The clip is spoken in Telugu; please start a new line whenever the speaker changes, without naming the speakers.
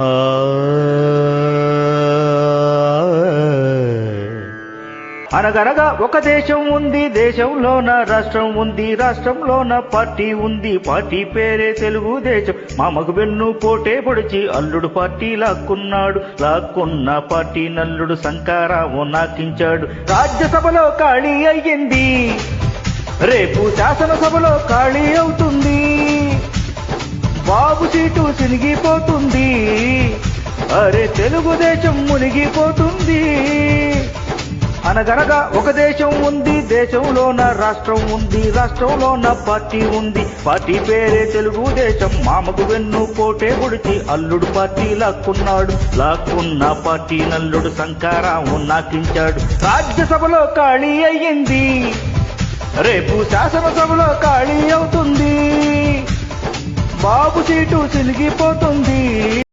ఆ అనగనగా ఒక దేశం ఉంది, దేశంలోన రాష్ట్రం ఉంది, రాష్ట్రంలోన పార్టీ ఉంది, పార్టీ పేరే తెలుగుదేశం. మామకు వెన్ను పోటే పొడిచి అల్లుడు పార్టీ లాక్కున్నాడు, లాక్కున్న పార్టీ నల్లుడు శంకరావు నాకించాడు. రాజ్యసభలో ఖాళీ అయ్యింది, రేపు శాసనసభలో ఖాళీ అవుతుంది. బాబు సీటు సినిగిపోతుంది, అరే తెలుగుదేశం మునిగిపోతుంది. అనగనగా ఒక దేశం ఉంది, దేశంలోన రాష్ట్రం ఉంది, రాష్ట్రంలోన పార్టీ ఉంది, పార్టీ పేరే తెలుగుదేశం. మామకు వెన్ను పోటే పొడిచి అల్లుడు పార్టీ లాక్కున్నాడు, లాక్కున్న పార్టీ నల్లుడు శంకరావు నాకించాడు. రాజ్యసభలో ఖాళీ అయ్యింది, రేపు శాసనసభలో ఖాళీ అవుతుంది. బాబు సీటు సినిగిపోతుంది.